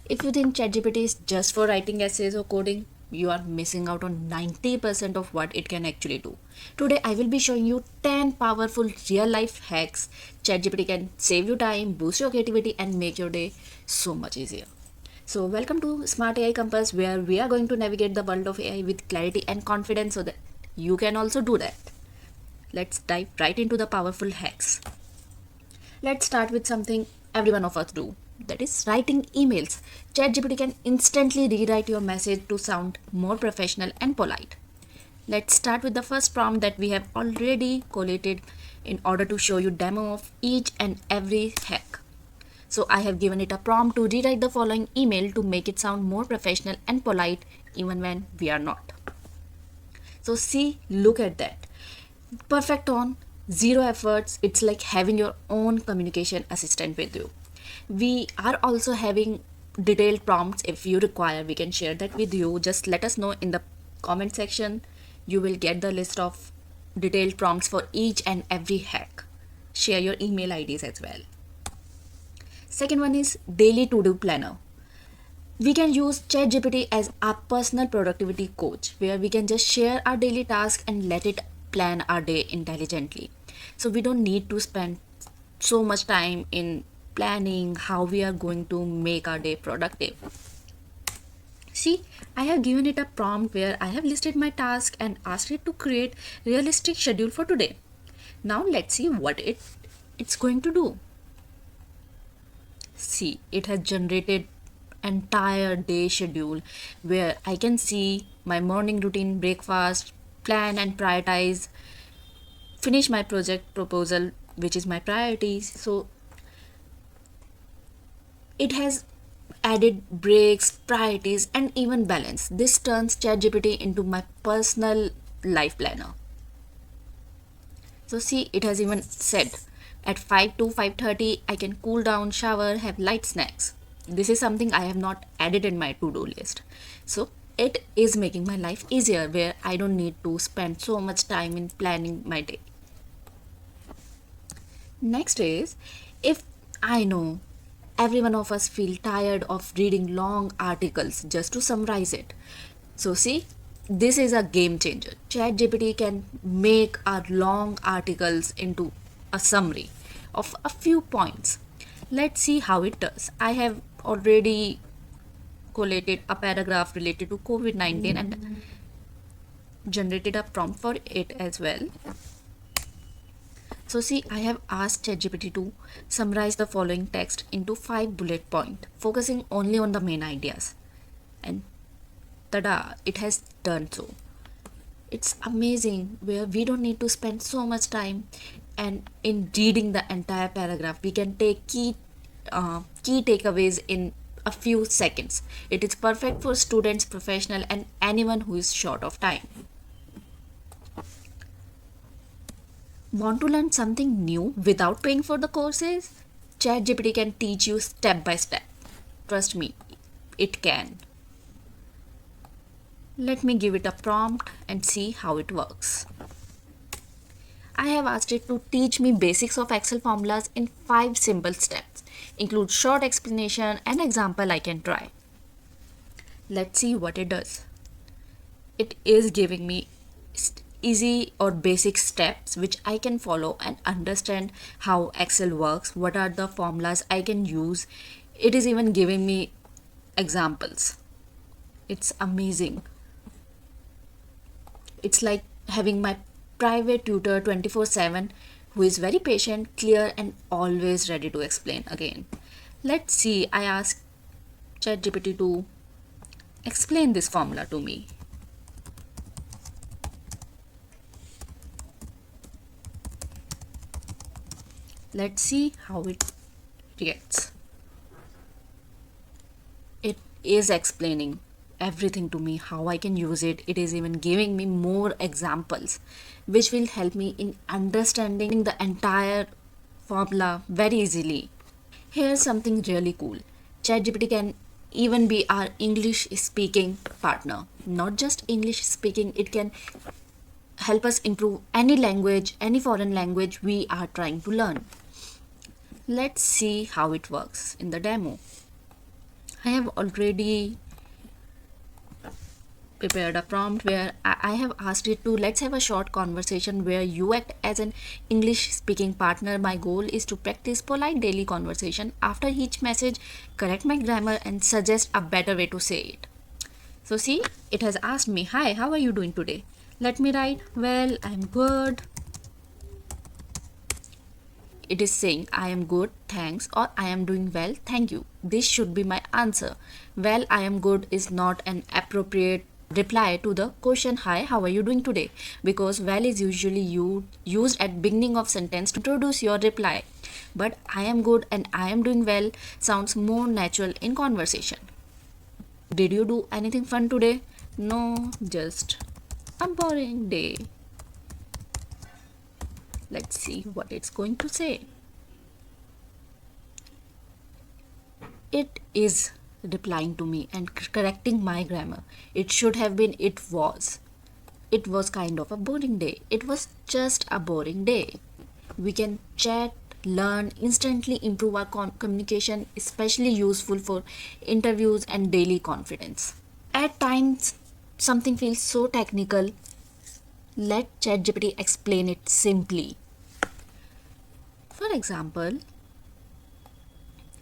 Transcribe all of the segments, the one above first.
If you think ChatGPT is just for writing essays or coding, you are missing out on 90% of what it can actually do. Today, I will be showing you 10 powerful real life hacks ChatGPT can save you time, boost your creativity, and make your day so much easier. So, welcome to Smart AI Compass, where we are going to navigate the world of AI with clarity and confidence so that you can also do that. Let's dive right into the powerful hacks. Let's start with something every one of us do. That is writing emails. ChatGPT can instantly rewrite your message to sound more professional and polite. Let's start with the first prompt that we have already collated in order to show you demo of each and every hack. So I have given it a prompt to rewrite the following email to make it sound more professional and polite even when we are not. So see, look at that. Perfect tone, zero efforts. It's like having your own communication assistant with you. We are also having detailed prompts. If you require, we can share that with you. Just let us know in the comment section. You will get the list of detailed prompts for each and every hack. Share your email IDs as well. Second one is daily to-do planner. We can use ChatGPT as our personal productivity coach, where we can just share our daily tasks and let it plan our day intelligently. So we don't need to spend so much time in planning how we are going to make our day productive. See, I have given it a prompt where I have listed my task and asked it to create realistic schedule for today. Now let's see what it's going to do. See, it has generated entire day schedule where I can see my morning routine, breakfast, plan and prioritize, finish my project proposal, which is my priorities. So it has added breaks, priorities, and even balance. This turns ChatGPT into my personal life planner. So see, it has even said at 5 to 5:30 I can cool down, shower, have light snacks. This is something I have not added in my to-do list. So it is making my life easier where I don't need to spend so much time in planning my day. Next is, if I know every one of us feel tired of reading long articles just to summarize it. So see, this is a game changer. ChatGPT can make our long articles into a summary of a few points. Let's see how it does. I have already collated a paragraph related to COVID-19 and generated a prompt for it as well. So see, I have asked ChatGPT to summarize the following text into 5 bullet points, focusing only on the main ideas. And tada, it has done so. It's amazing where we don't need to spend so much time and in reading the entire paragraph. We can take key takeaways in a few seconds. It is perfect for students, professional, and anyone who is short of time. Want to learn something new without paying for the courses? ChatGPT can teach you step by step. Trust me, it can. Let me give it a prompt and see how it works. I have asked it to teach me basics of Excel formulas in 5 simple steps. Include short explanation and example I can try. Let's see what it does. It is giving me easy or basic steps which I can follow and understand how Excel works, what are the formulas I can use. It is even giving me examples. It's amazing. It's like having my private tutor 24/7 who is very patient, clear, and always ready to explain again. Let's see, I asked ChatGPT to explain this formula to me. Let's see how it reacts. It is explaining everything to me, how I can use it. It is even giving me more examples which will help me in understanding the entire formula very easily. Here's something really cool. ChatGPT can even be our English speaking partner. Not just English speaking, it can help us improve any language, any foreign language we are trying to learn. Let's see how it works in the demo. I have already prepared a prompt where I have asked it to let's have a short conversation where you act as an English speaking partner. My goal is to practice polite daily conversation. After each message, correct my grammar and suggest a better way to say it. So see, it has asked me, "Hi, how are you doing today?" Let me write, "Well, I'm good." It is saying, "I am good, thanks," or "I am doing well, thank you." This should be my answer. "Well, I am good" is not an appropriate reply to the question, "Hi, how are you doing today?" Because well is usually used at beginning of sentence to introduce your reply. But "I am good" and "I am doing well" sounds more natural in conversation. Did you do anything fun today? No, just a boring day. Let's see what it's going to say. It is replying to me and correcting my grammar. It should have been "it was." It was kind of a boring day. It was just a boring day. We can chat, learn, instantly improve our communication, especially useful for interviews and daily confidence. At times, something feels so technical. Let ChatGPT explain it simply. For example,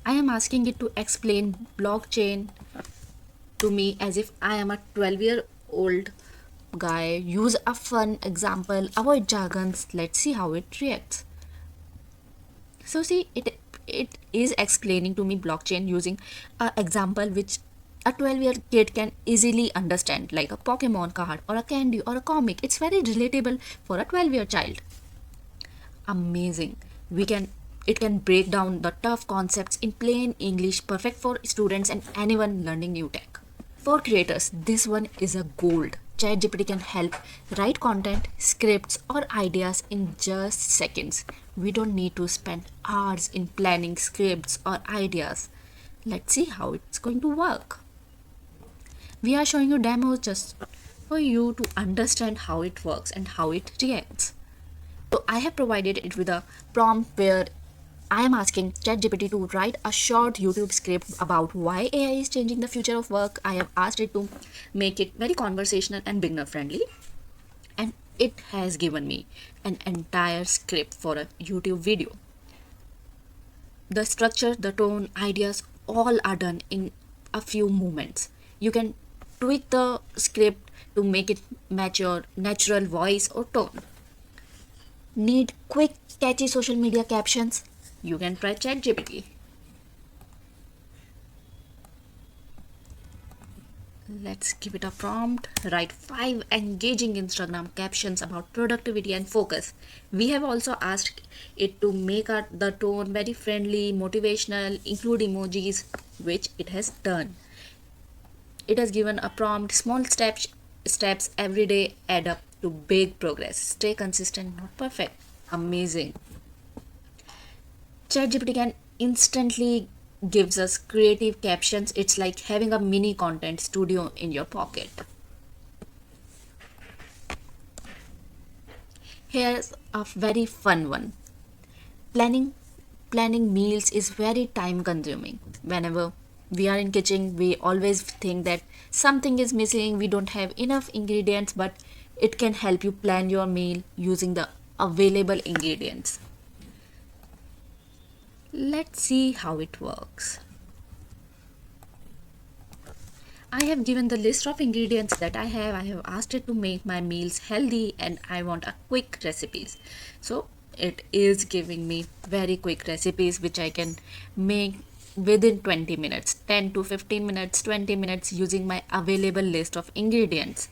I am asking it to explain blockchain to me as if I am a 12-year-old guy. Use a fun example, avoid jargons. Let's see how it reacts. So see, it is explaining to me blockchain using an example which a 12-year kid can easily understand, like a Pokemon card or a candy or a comic. It's very relatable for a 12-year child. Amazing. It can break down the tough concepts in plain English, perfect for students and anyone learning new tech. For creators, this one is a gold. ChatGPT can help write content, scripts, or ideas in just seconds. We don't need to spend hours in planning scripts or ideas. Let's see how it's going to work. We are showing you demos just for you to understand how it works and how it reacts. So I have provided it with a prompt where I am asking ChatGPT to write a short YouTube script about why AI is changing the future of work. I have asked it to make it very conversational and beginner friendly. And it has given me an entire script for a YouTube video. The structure, the tone, ideas, all are done in a few moments. You can tweak the script to make it match your natural voice or tone. Need quick, catchy social media captions? You can try ChatGPT. Let's give it a prompt. Write 5 engaging Instagram captions about productivity and focus. We have also asked it to make the tone very friendly, motivational, include emojis, which it has done. It has given a prompt, small steps every day add up to big progress. Stay consistent, not perfect. Amazing. ChatGPT can instantly gives us creative captions. It's like having a mini content studio in your pocket. Here's a very fun one. Planning meals is very time consuming. Whenever we are in kitchen, we always think that something is missing, we don't have enough ingredients, but it can help you plan your meal using the available ingredients. Let's see how it works. I have given the list of ingredients that I have. I have asked it to make my meals healthy and I want a quick recipes. So it is giving me very quick recipes which I can make within 20 minutes, 10 to 15 minutes, 20 minutes using my available list of ingredients.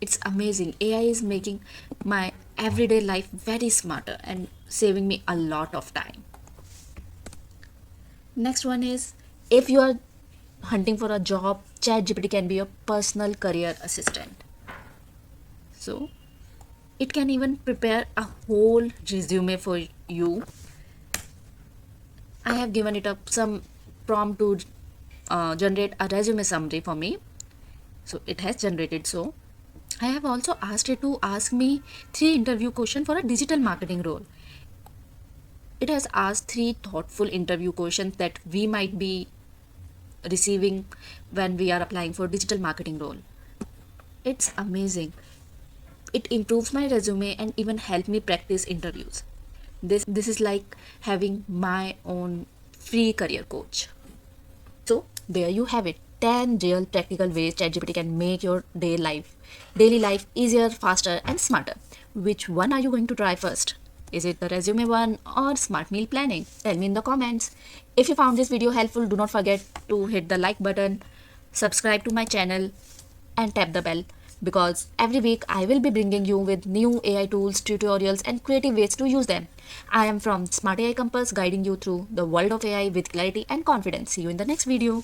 It's amazing. AI is making my everyday life very smarter and saving me a lot of time. Next one is, if you are hunting for a job, ChatGPT can be your personal career assistant. So it can even prepare a whole resume for you. I have given it some prompt to generate a resume summary for me. So it has generated. So I have also asked it to ask me 3 interview questions for a digital marketing role. It has asked 3 thoughtful interview questions that we might be receiving when we are applying for digital marketing role. It's amazing. It improves my resume and even help me practice interviews. This is like having my own free career coach. So there you have it. 10 real practical ways ChatGPT can make your daily life easier, faster and smarter. Which one are you going to try first? Is it the resume one or smart meal planning? Tell me in the comments. If you found this video helpful, do not forget to hit the like button, subscribe to my channel and tap the bell, because every week I will be bringing you with new AI tools, tutorials and creative ways to use them. I am from Smart AI Compass, guiding you through the world of AI with clarity and confidence. See you in the next video.